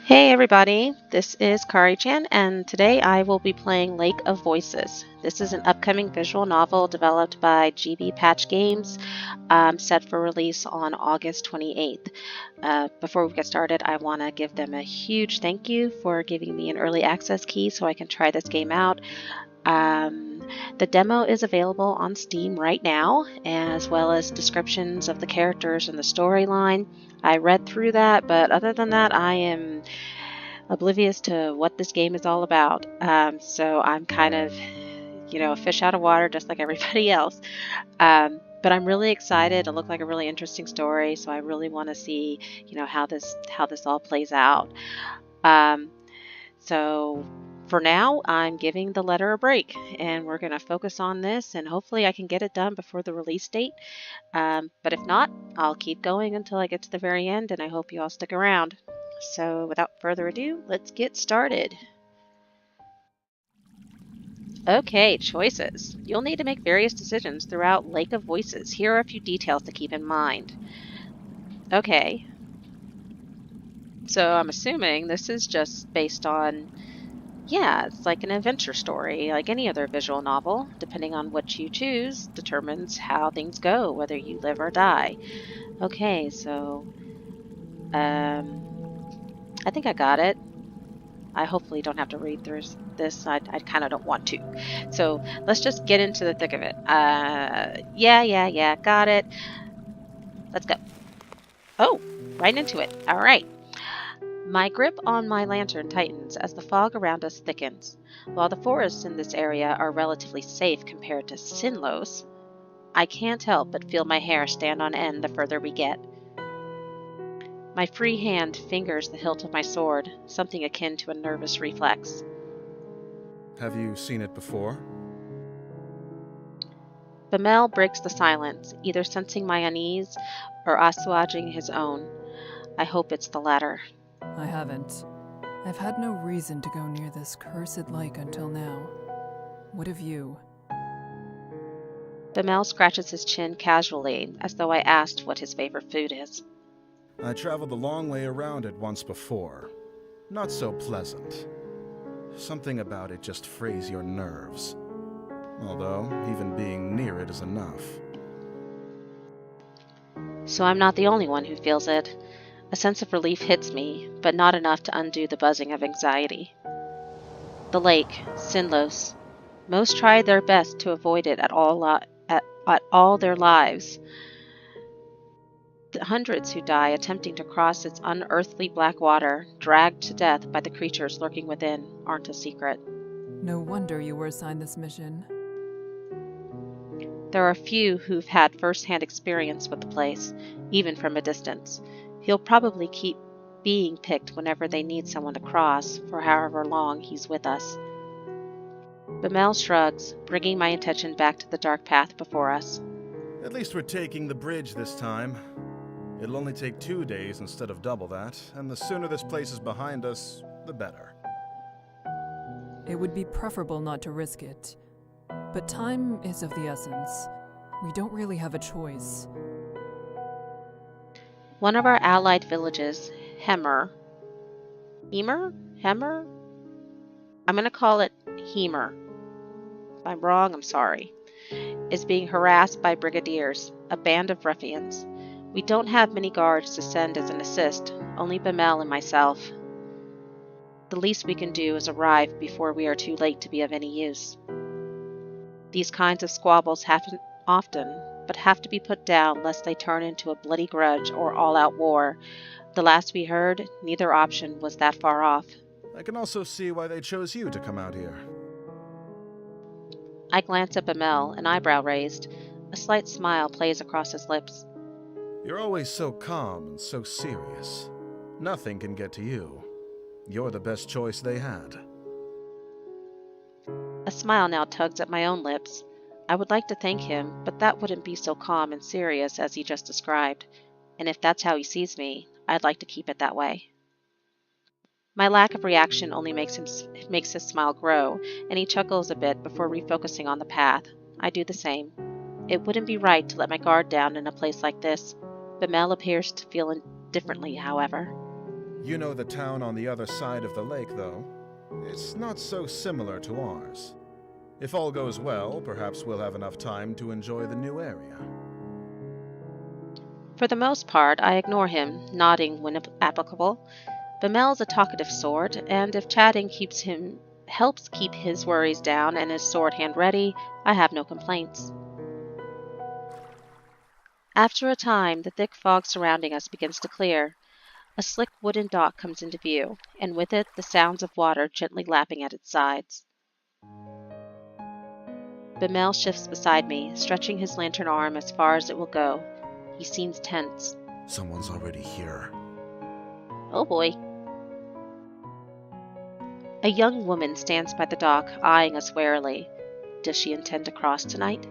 Hey everybody, this is Kari-chan, and today I will be playing Lake of Voices. This is an upcoming visual novel developed by GB Patch Games, set for release on August 28th. Before we get started, I want to give them a huge thank you for giving me an early access key so I can try this game out. Um, the demo is available on Steam right now, as well as descriptions of the characters and the storyline. I read through that, but other than that, I am oblivious to what this game is all about. So I'm kind of, a fish out of water, just like everybody else. But I'm really excited. It looked like a really interesting story, so I really want to see, how this all plays out. Um, so for now, I'm giving the letter a break, and we're going to focus on this, and hopefully I can get it done before the release date. But if not, I'll keep going until I get to the very end, and I hope you all stick around. So without further ado, let's get started. Okay, choices. You'll need to make various decisions throughout Lake of Voices. Here are a few details to keep in mind. Okay, so I'm assuming this is just based on, yeah, it's like an adventure story, like any other visual novel. Depending on what you choose, determines how things go, whether you live or die. Okay, so, I think I got it. I hopefully don't have to read through this. I kind of don't want to. So let's just get into the thick of it. Yeah, got it. Let's go. Oh, right into it. All right. My grip on my lantern tightens as the fog around us thickens. While the forests in this area are relatively safe compared to Sinlos, I can't help but feel my hair stand on end the further we get. My free hand fingers the hilt of my sword, something akin to a nervous reflex. Have you seen it before? Bamel breaks the silence, either sensing my unease or assuaging his own. I hope it's the latter. I haven't. I've had no reason to go near this cursed lake until now. What have you? Bamel scratches his chin casually, as though I asked what his favorite food is. I traveled the long way around it once before. Not so pleasant. Something about it just frays your nerves. Although, even being near it is enough. So I'm not the only one who feels it. A sense of relief hits me, but not enough to undo the buzzing of anxiety. The lake, Sinlos. Most try their best to avoid it at all their lives. The hundreds who die attempting to cross its unearthly black water, dragged to death by the creatures lurking within, aren't a secret. No wonder you were assigned this mission. There are few who've had first-hand experience with the place, even from a distance. He'll probably keep being picked whenever they need someone to cross, for however long he's with us. Bamel shrugs, bringing my attention back to the dark path before us. At least we're taking the bridge this time. It'll only take 2 days instead of double that, and the sooner this place is behind us, the better. It would be preferable not to risk it. But time is of the essence. We don't really have a choice. One of our allied villages, Hemmer. Hemmer? I'm going to call it Hemer. If I'm wrong, I'm sorry. Is being harassed by brigadiers, a band of ruffians. We don't have many guards to send as an assist, only Bamel and myself. The least we can do is arrive before we are too late to be of any use. These kinds of squabbles happen often, but have to be put down lest they turn into a bloody grudge or all-out war. The last we heard, neither option was that far off. I can also see why they chose you to come out here. I glance at Bamel, an eyebrow raised. A slight smile plays across his lips. You're always so calm and so serious. Nothing can get to you. You're the best choice they had. A smile now tugs at my own lips. I would like to thank him, but that wouldn't be so calm and serious as he just described. And if that's how he sees me, I'd like to keep it that way. My lack of reaction only makes his smile grow, and he chuckles a bit before refocusing on the path. I do the same. It wouldn't be right to let my guard down in a place like this. Bamel appears to feel differently, however. You know the town on the other side of the lake, though. It's not so similar to ours. If all goes well, perhaps we'll have enough time to enjoy the new area. For the most part, I ignore him, nodding when applicable. Bemel's a talkative sort, and if chatting helps keep his worries down and his sword hand ready, I have no complaints. After a time, the thick fog surrounding us begins to clear. A slick wooden dock comes into view, and with it the sounds of water gently lapping at its sides. Bemel shifts beside me, stretching his lantern arm as far as it will go. He seems tense. Someone's already here. Oh boy. A young woman stands by the dock, eyeing us warily. Does she intend to cross tonight?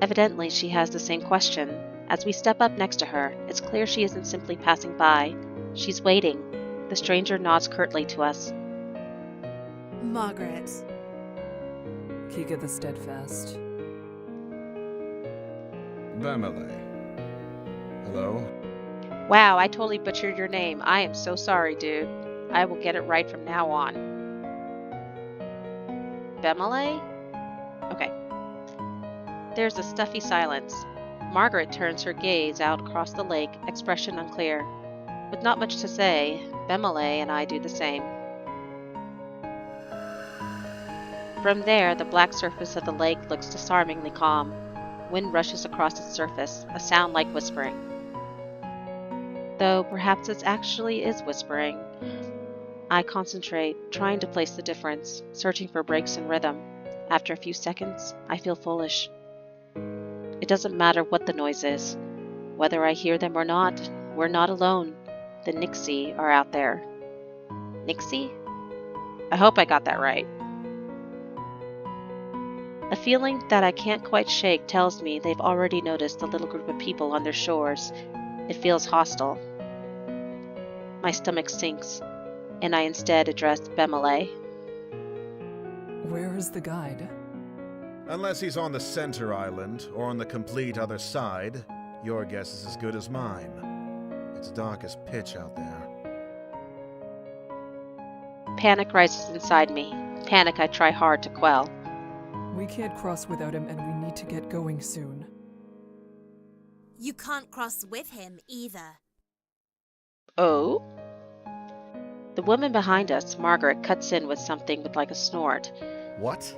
Evidently, she has the same question. As we step up next to her, it's clear she isn't simply passing by. She's waiting. The stranger nods curtly to us. Margaret. Kika the Steadfast. Bamile. Hello? Wow, I totally butchered your name. I am so sorry, dude. I will get it right from now on. Bemile? Okay. There's a stuffy silence. Margaret turns her gaze out across the lake, expression unclear. With not much to say, Bemile and I do the same. From there, the black surface of the lake looks disarmingly calm. Wind rushes across its surface, a sound like whispering. Though perhaps it actually is whispering. I concentrate, trying to place the difference, searching for breaks in rhythm. After a few seconds, I feel foolish. It doesn't matter what the noise is. Whether I hear them or not, we're not alone. The Nixie are out there. Nixie? I hope I got that right. A feeling that I can't quite shake tells me they've already noticed the little group of people on their shores. It feels hostile. My stomach sinks, and I instead address Bemile. Where is the guide? Unless he's on the center island, or on the complete other side, your guess is as good as mine. It's dark as pitch out there. Panic rises inside me. Panic I try hard to quell. We can't cross without him, and we need to get going soon. You can't cross with him either. Oh? The woman behind us, Margaret, cuts in with something with like a snort. What?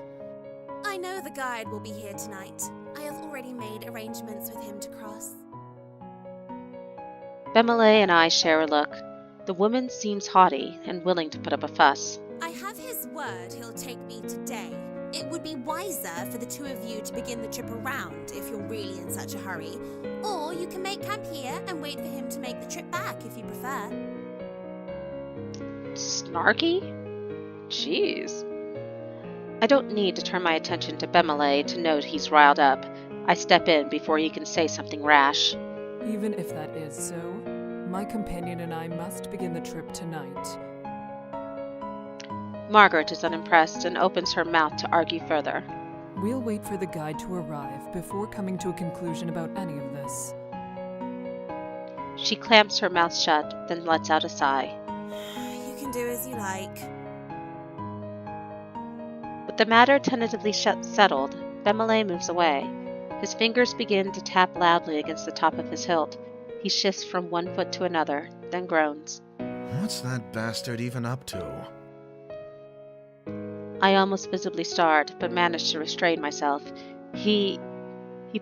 I know the guide will be here tonight. I have already made arrangements with him to cross. Bemile and I share a look. The woman seems haughty and willing to put up a fuss. I have his word he'll take me today. It would be wiser for the two of you to begin the trip around if you're really in such a hurry. Or you can make camp here and wait for him to make the trip back if you prefer. Snarky? Jeez. I don't need to turn my attention to Bemile to note he's riled up. I step in before he can say something rash. Even if that is so, my companion and I must begin the trip tonight. Margaret is unimpressed and opens her mouth to argue further. We'll wait for the guide to arrive before coming to a conclusion about any of this. She clamps her mouth shut, then lets out a sigh. You can do as you like. With the matter tentatively settled, Bemile moves away. His fingers begin to tap loudly against the top of his hilt. He shifts from one foot to another, then groans. What's that bastard even up to? I almost visibly start, but manage to restrain myself. He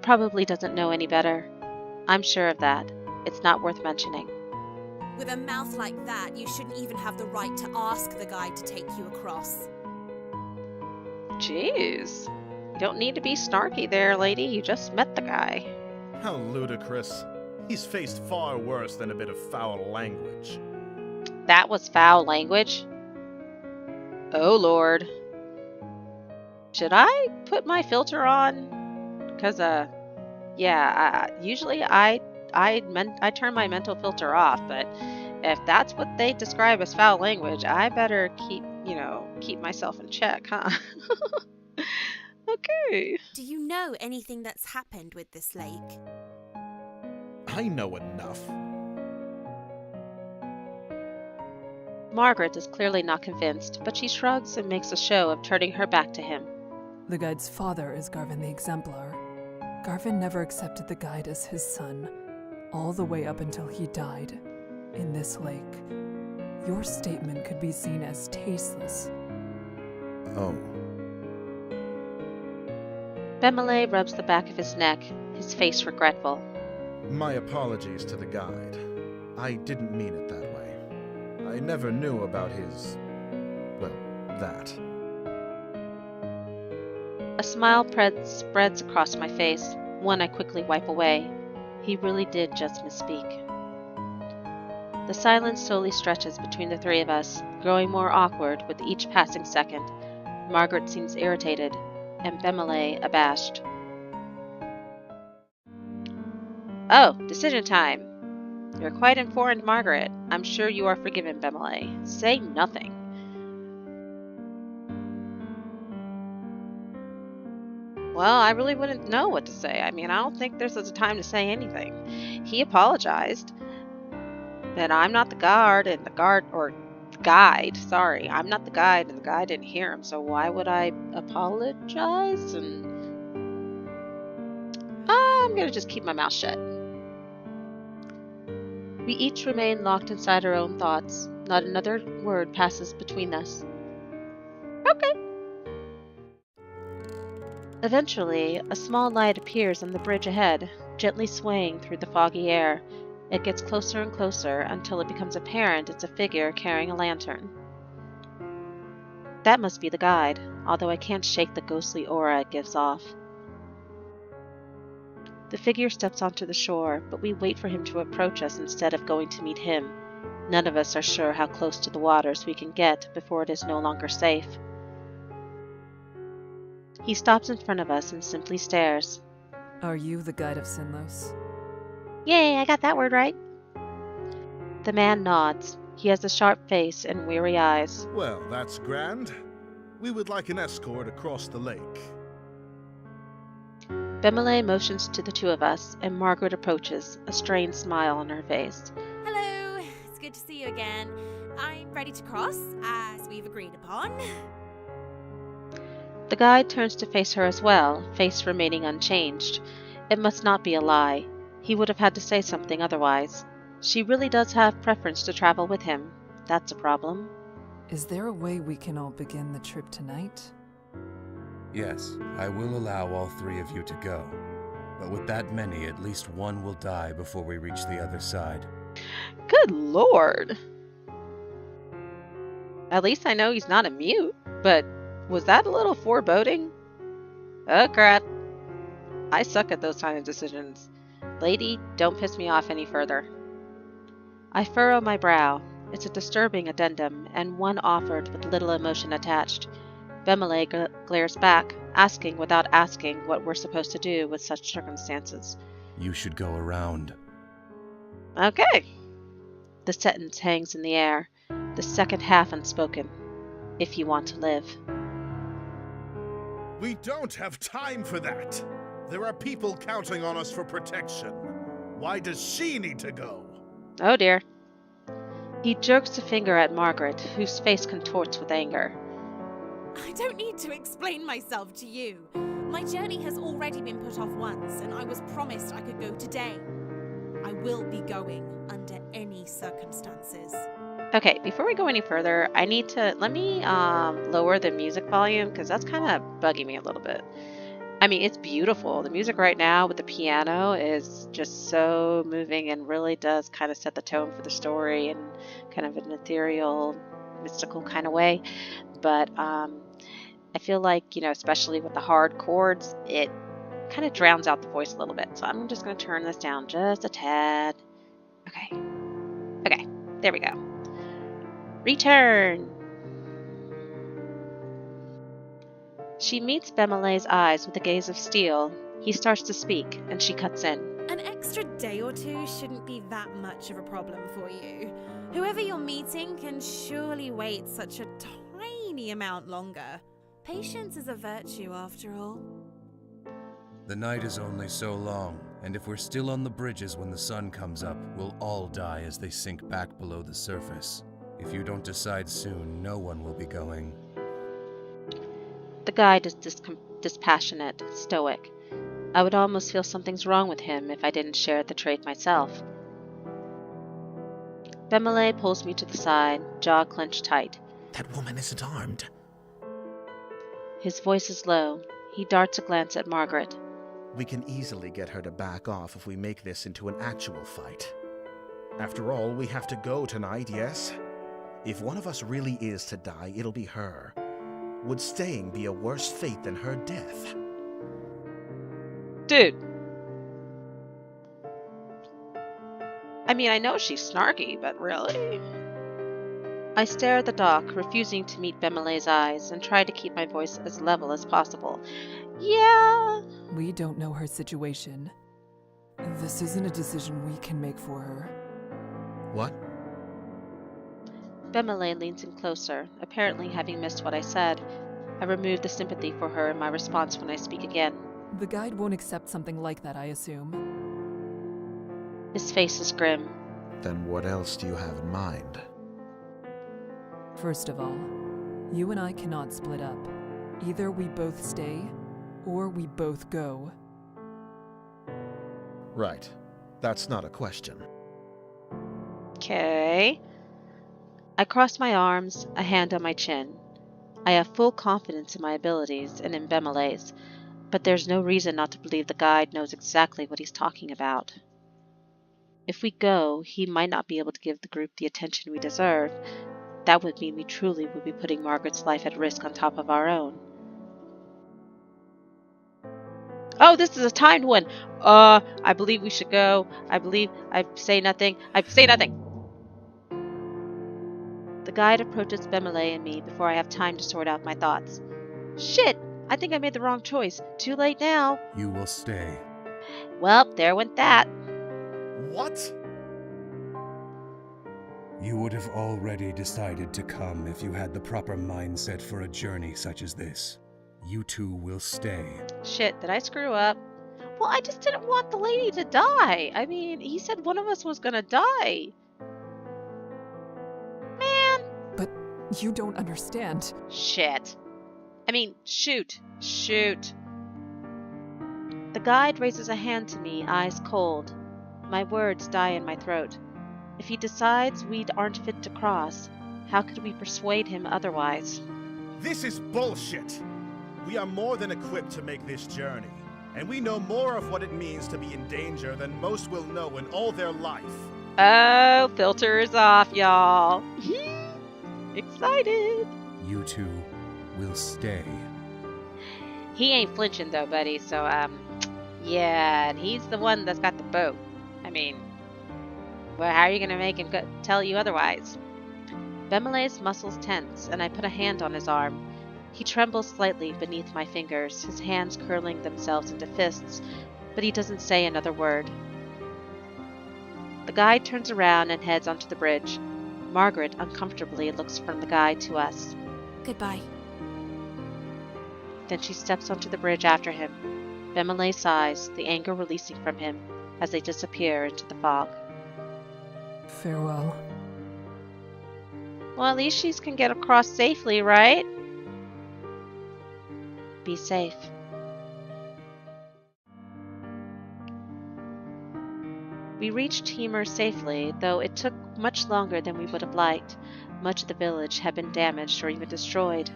probably doesn't know any better. I'm sure of that. It's not worth mentioning. With a mouth like that, you shouldn't even have the right to ask the guide to take you across. Jeez. You don't need to be snarky there, lady. You just met the guy. How ludicrous. He's faced far worse than a bit of foul language. That was foul language? Oh, Lord. Should I put my filter on? Because, usually I turn my mental filter off, but if that's what they describe as foul language, I better keep myself in check, huh? Okay. Do you know anything that's happened with this lake? I know enough. Margaret is clearly not convinced, but she shrugs and makes a show of turning her back to him. The guide's father is Garvin the Exemplar. Garvin never accepted the guide as his son, all the way up until he died in this lake. Your statement could be seen as tasteless. Oh. Bemele rubs the back of his neck, his face regretful. My apologies to the guide. I didn't mean it that way. I never knew about his... well, that. A smile spreads across my face, one I quickly wipe away. He really did just misspeak. The silence slowly stretches between the three of us, growing more awkward with each passing second. Margaret seems irritated, and Bemele abashed. Oh, decision time. You're quite informed, Margaret. I'm sure you are forgiven, Bemele. Say nothing. Well, I really wouldn't know what to say. I mean, I don't think there's a time to say anything. He apologized. And I'm not the guard, and guide, sorry. I'm not the guide, and the guide didn't hear him, so why would I apologize? And I'm gonna just keep my mouth shut. We each remain locked inside our own thoughts. Not another word passes between us. Okay. Eventually, a small light appears on the bridge ahead, gently swaying through the foggy air. It gets closer and closer until it becomes apparent it's a figure carrying a lantern. That must be the guide, although I can't shake the ghostly aura it gives off. The figure steps onto the shore, but we wait for him to approach us instead of going to meet him. None of us are sure how close to the waters we can get before it is no longer safe. He stops in front of us and simply stares. Are you the guide of Sinlos? Yay, I got that word right. The man nods. He has a sharp face and weary eyes. Well, that's grand. We would like an escort across the lake. Bemele motions to the two of us, and Margaret approaches, a strained smile on her face. Hello, it's good to see you again. I'm ready to cross, as we've agreed upon. The guide turns to face her as well, face remaining unchanged. It must not be a lie. He would have had to say something otherwise. She really does have preference to travel with him. That's a problem. Is there a way we can all begin the trip tonight? Yes, I will allow all three of you to go. But with that many, at least one will die before we reach the other side. Good lord. At least I know he's not a mute, but was that a little foreboding? Oh crap. I suck at those kind of decisions. Lady, don't piss me off any further. I furrow my brow. It's a disturbing addendum, and one offered with little emotion attached. Bemele glares back, asking without asking what we're supposed to do with such circumstances. You should go around. Okay. The sentence hangs in the air, the second half unspoken. If you want to live. We don't have time for that. There are people counting on us for protection. Why does she need to go? Oh dear. He jerks a finger at Margaret, whose face contorts with anger. I don't need to explain myself to you. My journey has already been put off once, and I was promised I could go today. I will be going under any circumstances. Okay, before we go any further, let me lower the music volume, because that's kind of bugging me a little bit. I mean, it's beautiful. The music right now with the piano is just so moving and really does kind of set the tone for the story in kind of an ethereal, mystical kind of way. But I feel like, especially with the hard chords, it kind of drowns out the voice a little bit. So I'm just going to turn this down just a tad. Okay, there we go. Return! She meets Bemele's eyes with a gaze of steel. He starts to speak, and she cuts in. An extra day or two shouldn't be that much of a problem for you. Whoever you're meeting can surely wait such a tiny amount longer. Patience is a virtue, after all. The night is only so long, and if we're still on the bridges when the sun comes up, we'll all die as they sink back below the surface. If you don't decide soon, no one will be going. The guide is dispassionate, stoic. I would almost feel something's wrong with him if I didn't share the trait myself. Bemele pulls me to the side, jaw clenched tight. That woman isn't armed. His voice is low. He darts a glance at Margaret. We can easily get her to back off if we make this into an actual fight. After all, we have to go tonight, yes? If one of us really is to die, it'll be her. Would staying be a worse fate than her death? Dude. I mean, I know she's snarky, but really? I stare at the dock, refusing to meet Bemele's eyes, and try to keep my voice as level as possible. Yeah. We don't know her situation. This isn't a decision we can make for her. What? Bemele leans in closer, apparently having missed what I said. I remove the sympathy for her in my response when I speak again. The guide won't accept something like that, I assume. His face is grim. Then what else do you have in mind? First of all, you and I cannot split up. Either we both stay, or we both go. Right. That's not a question. Okay. I cross my arms, a hand on my chin. I have full confidence in my abilities and in Bemele's, but there's no reason not to believe the guide knows exactly what he's talking about. If we go, he might not be able to give the group the attention we deserve. That would mean we truly would be putting Margaret's life at risk on top of our own. Oh, this is a timed one. I believe we should go. I say nothing. The guide approaches Bemele and me before I have time to sort out my thoughts. Shit! I think I made the wrong choice. Too late now. You will stay. Well, there went that. What? You would have already decided to come if you had the proper mindset for a journey such as this. You two will stay. Shit, did I screw up? Well, I just didn't want the lady to die. I mean, he said one of us was gonna die. Man. But you don't understand. Shit. I mean, shoot. The guide raises a hand to me, eyes cold. My words die in my throat. If he decides we aren't fit to cross, how could we persuade him otherwise? This is bullshit! We are more than equipped to make this journey, and we know more of what it means to be in danger than most will know in all their life. Oh, filter is off, y'all. Excited. You two will stay. He ain't flinching though, buddy, so, yeah, and he's the one that's got the boat. I mean, well, how are you gonna make him tell you otherwise? Bemele's muscles tense, and I put a hand on his arm. He trembles slightly beneath my fingers, his hands curling themselves into fists, but he doesn't say another word. The guide turns around and heads onto the bridge. Margaret uncomfortably looks from the guide to us. Goodbye. Then she steps onto the bridge after him. Bemele sighs, the anger releasing from him as they disappear into the fog. Farewell. Well, at least she can get across safely, right? Be safe. We reached Hemer safely, though it took much longer than we would have liked. Much of the village had been damaged or even destroyed.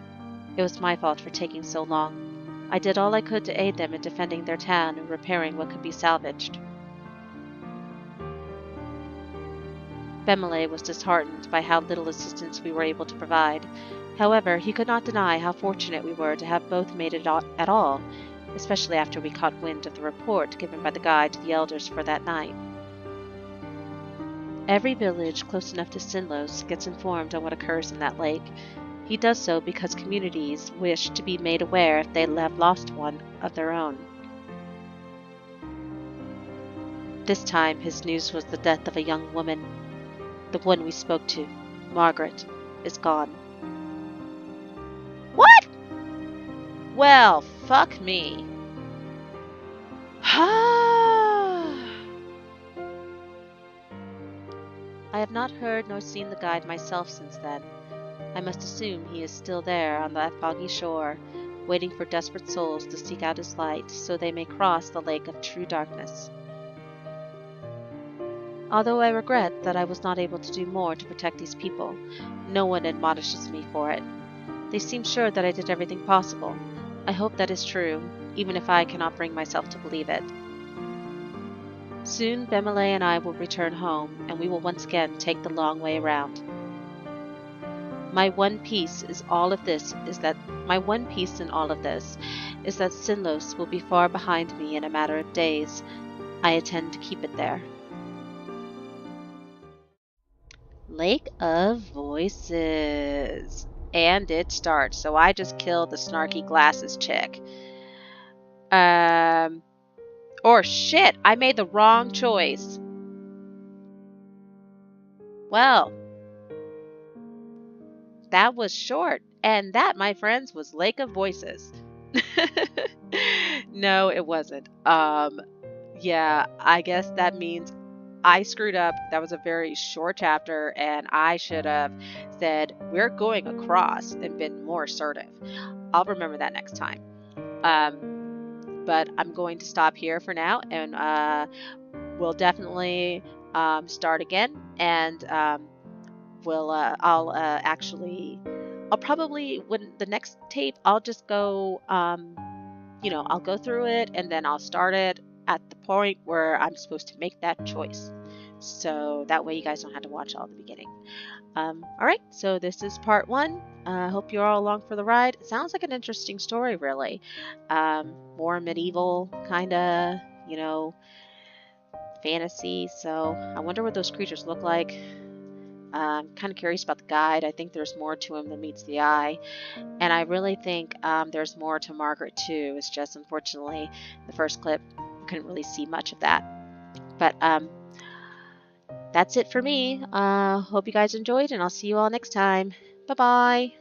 It was my fault for taking so long. I did all I could to aid them in defending their town and repairing what could be salvaged. Bemele was disheartened by how little assistance we were able to provide. However, he could not deny how fortunate we were to have both made it at all, especially after we caught wind of the report given by the guide to the elders for that night. Every village close enough to Sinlos gets informed on what occurs in that lake. He does so because communities wish to be made aware if they have lost one of their own. This time, his news was the death of a young woman. The one we spoke to, Margaret, is gone. What? Well, fuck me. I have have not heard nor seen the guide myself since then. I must assume he is still there on that foggy shore, waiting for desperate souls to seek out his light so they may cross the lake of true darkness. Although I regret that I was not able to do more to protect these people, no one admonishes me for it. They seem sure that I did everything possible. I hope that is true, even if I cannot bring myself to believe it. Soon Bemele and I will return home, and we will once again take the long way around. My one piece in all of this is that Sinlos will be far behind me in a matter of days. I intend to keep it there. Lake of Voices. And it starts. So I just killed the snarky glasses chick. Or shit, I made the wrong choice. Well, that was short. And that, my friends, was Lake of Voices. No, it wasn't. Yeah, I guess that means I screwed up. That was a very short chapter, and I should have said, we're going across, and been more assertive. I'll remember that next time. But I'm going to stop here for now, and we'll definitely start again, and I'll probably, when the next tape, I'll just go, I'll go through it, and then I'll start it at the point where I'm supposed to make that choice. So that way you guys don't have to watch all the beginning. Alright, so this is part 1. I hope you're all along for the ride. It sounds like an interesting story, really. More medieval, kind of, fantasy. So I wonder what those creatures look like. I'm kind of curious about the guide. I think there's more to him than meets the eye. And I really think there's more to Margaret, too. It's just, unfortunately, the first clip, I couldn't really see much of that. But that's it for me. Hope you guys enjoyed, and I'll see you all next time. Bye-bye.